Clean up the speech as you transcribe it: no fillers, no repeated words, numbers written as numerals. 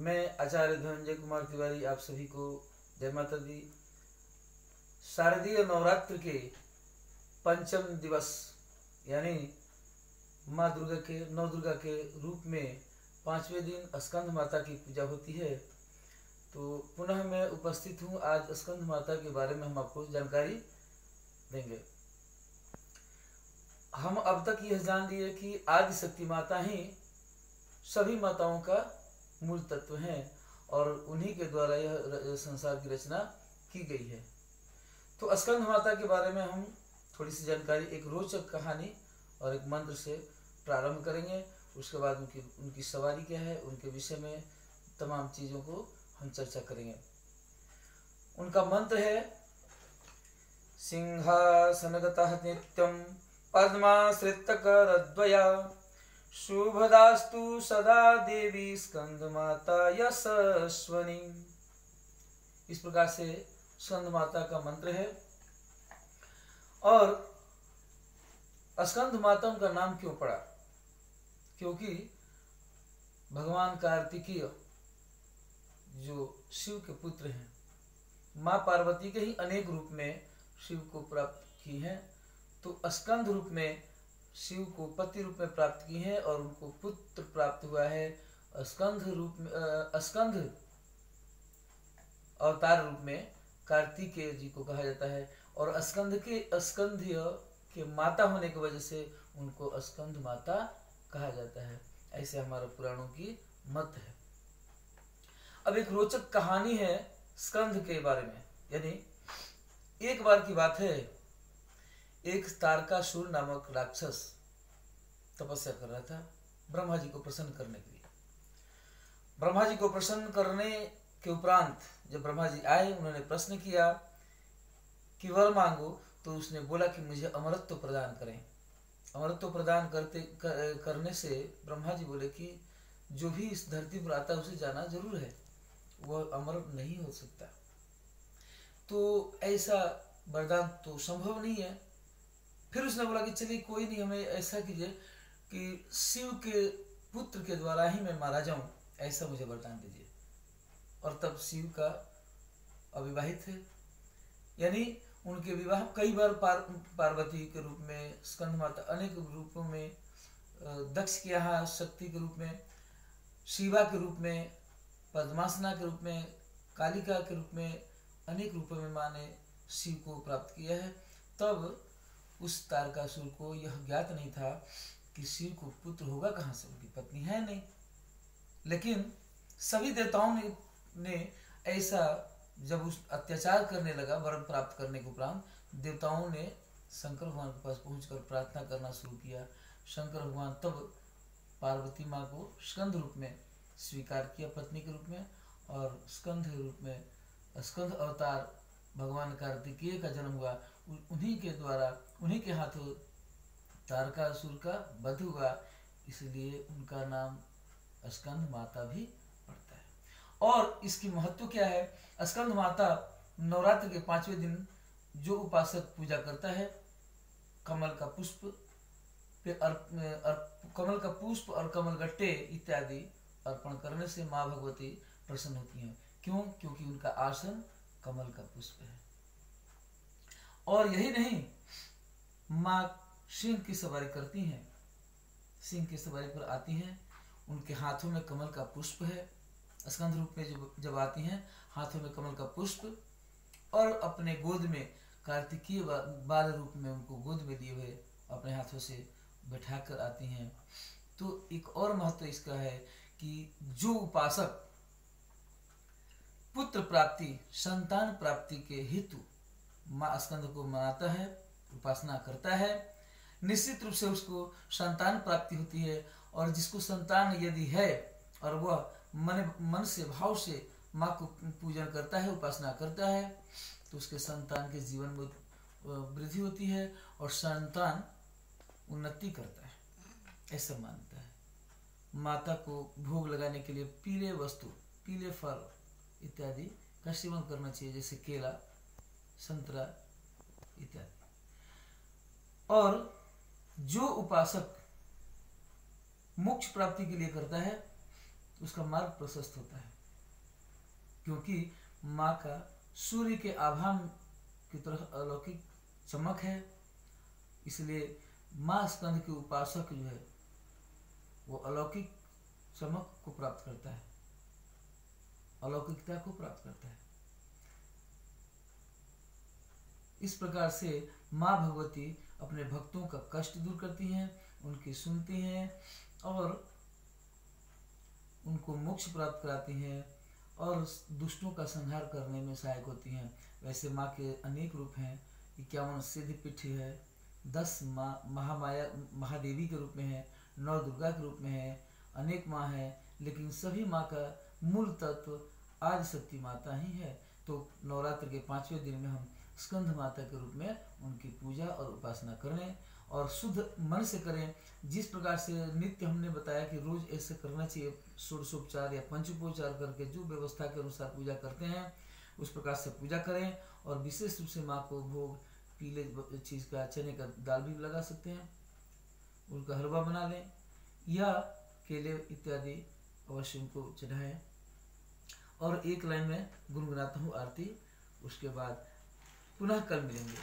मैं आचार्य धनंजय कुमार तिवारी आप सभी को जय माता दी। शारदीय नवरात्र के पंचम दिवस यानी माँ दुर्गा के नव दुर्गा के रूप में 5वें दिन स्कंद माता की पूजा होती है। तो पुनः मैं उपस्थित हूँ। आज स्कंद माता के बारे में हम आपको जानकारी देंगे। हम अब तक यह जान लिए कि आदि शक्ति माता ही सभी माताओं का मूल तत्व हैं और उन्हीं के द्वारा यह संसार की रचना की गई है। तो स्कंद माता के बारे में हम थोड़ी सी जानकारी, एक रोचक कहानी और एक मंत्र से प्रारंभ करेंगे। उसके बाद उनकी सवारी क्या है, उनके विषय में तमाम चीज़ों को हम चर्चा करेंगे। उनका मंत्र है सिंहासनगतः नित्यं पद्माश्रितकरद्वया शुभदास्तु सदा देवी स्कंद माता यशस्वनी। इस प्रकार से स्कंद माता का मंत्र है। और स्कंद माता उनका नाम क्यों पड़ा? क्योंकि भगवान कार्तिकेय जो शिव के पुत्र हैं, माँ पार्वती के ही अनेक रूप में शिव को प्राप्त की हैं। तो स्कंद रूप में शिव को पति रूप में प्राप्त की है और उनको पुत्र प्राप्त हुआ है। स्कंद रूप में स्कंद अवतार रूप में कार्तिकेय जी को कहा जाता है और स्कंध्य के माता होने की वजह से उनको स्कंद माता कहा जाता है। ऐसे हमारे पुराणों की मत है। अब एक रोचक कहानी है स्कंद के बारे में। यानी एक बार की बात है, एक तारकासुर नामक राक्षस तपस्या कर रहा था ब्रह्मा जी को प्रसन्न करने के लिए। ब्रह्मा जी को प्रसन्न करने के उपरांत जब ब्रह्मा जी आए, उन्होंने प्रश्न किया कि वर मांगो। तो उसने बोला कि मुझे अमरत्व प्रदान करें। अमरत्व प्रदान करने से ब्रह्मा जी बोले कि जो भी इस धरती पर आता है उसे जाना जरूर है, वह अमर नहीं हो सकता। तो ऐसा वरदान तो संभव नहीं है। फिर उसने बोला कि चलिए कोई नहीं, हमें ऐसा कीजिए कि शिव के पुत्र के द्वारा ही मैं मारा जाऊं, ऐसा मुझे वरदान दीजिए। और तब शिव का अविवाहित है, यानी उनके विवाह कई बार पार्वती के रूप में, स्कंद माता अनेक रूपों में, दक्ष के यहाँ शक्ति के रूप में, शिवा के रूप में, पद्मासना के रूप में, कालिका के रूप में, अनेक रूपों में माँ ने शिव को प्राप्त किया है। तब उस तारकासुर को यह ज्ञात नहीं था कि शिव को पुत्र होगा कहाँ से, उनकी पत्नी है नहीं। लेकिन सभी देवताओं ने ऐसा जब उस अत्याचार करने लगा वरन प्राप्त करने के उपरांत, देवताओं ने शंकर भगवान के पास पहुंचकर प्रार्थना करना शुरू किया। शंकर भगवान तब पार्वती माँ को स्कंद रूप में स्वीकार किया पत्नी के रूप में, और स्कंद रूप में स्कंद अवतार भगवान कार्तिकेय का जन्म हुआ। उन्हीं के द्वारा, उन्हीं के हाथों तारकासुर का वध हुआ, इसलिए उनका नाम स्कंद माता भी पड़ता है। और इसकी महत्व क्या है? स्कंद माता नवरात्र के 5वें दिन जो उपासक पूजा करता है, कमल का पुष्प कमल का पुष्प और कमल गट्टे इत्यादि अर्पण करने से माँ भगवती प्रसन्न होती हैं। क्यों? क्योंकि उनका आसन कमल का पुष्प है। और यही नहीं, माँ सिंह की सवारी करती हैं, सिंह की सवारी पर आती हैं, उनके हाथों में कमल का पुष्प है। स्कंद रूप में जब आती हैं, हाथों में कमल का पुष्प और अपने गोद में कार्तिकीय बाल रूप में उनको गोद में लिए हुए अपने हाथों से बैठा कर आती हैं। तो एक और महत्व इसका है कि जो उपासक पुत्र प्राप्ति, संतान प्राप्ति के हेतु माँ स्कंद को मनाता है, उपासना करता है, निश्चित रूप से उसको संतान प्राप्ति होती है। और जिसको संतान यदि है और वह मन से, भाव से माँ को पूजन करता है, उपासना करता है, तो उसके संतान के जीवन में वृद्धि होती है और संतान उन्नति करता है, ऐसा मानता है। माता को भोग लगाने के लिए पीले वस्तु, पीले फल इत्यादि का सेवन करना चाहिए, जैसे केला, संतरा इत्यादि। और जो उपासक मोक्ष प्राप्ति के लिए करता है उसका मार्ग प्रशस्त होता है, क्योंकि माँ का सूर्य के आभा की तरह अलौकिक चमक है। इसलिए माँ स्कंद के उपासक जो है वो अलौकिक चमक को प्राप्त करता है, अलौकिकता को प्राप्त करता है। इस प्रकार से माँ भगवती अपने भक्तों का कष्ट दूर करती हैं, उनकी सुनती हैं और उनको मोक्ष प्राप्त कराती हैं और दुष्टों का संहार करने में सहायक होती हैं। वैसे माँ के अनेक रूप हैं। 51 सिद्धपीठ है, 10 महामाया महादेवी के रूप में है, 9 दुर्गा के रूप में है, अनेक माँ है, लेकिन सभी माँ का मूल तत्व आदि शक्ति माता ही है। तो नवरात्र के 5वें दिन में हम स्कंद माता के रूप में उनकी पूजा और उपासना करें और शुद्ध मन से करें। जिस प्रकार से नित्य हमने बताया कि रोज ऐसे करना चाहिए, षोडशोपचार या पंचोपचार करके जो व्यवस्था के अनुसार पूजा करते हैं उस प्रकार से पूजा करें। और विशेष रूप से माँ को भोग पीले चीज का, चने का दाल भी लगा सकते हैं, उनका हलवा बना लें या केले इत्यादि अवश्य उनको चढ़ाएं। और एक लाइन में गुनगुनाता हूँ आरती, उसके बाद पुनः कल मिलेंगे।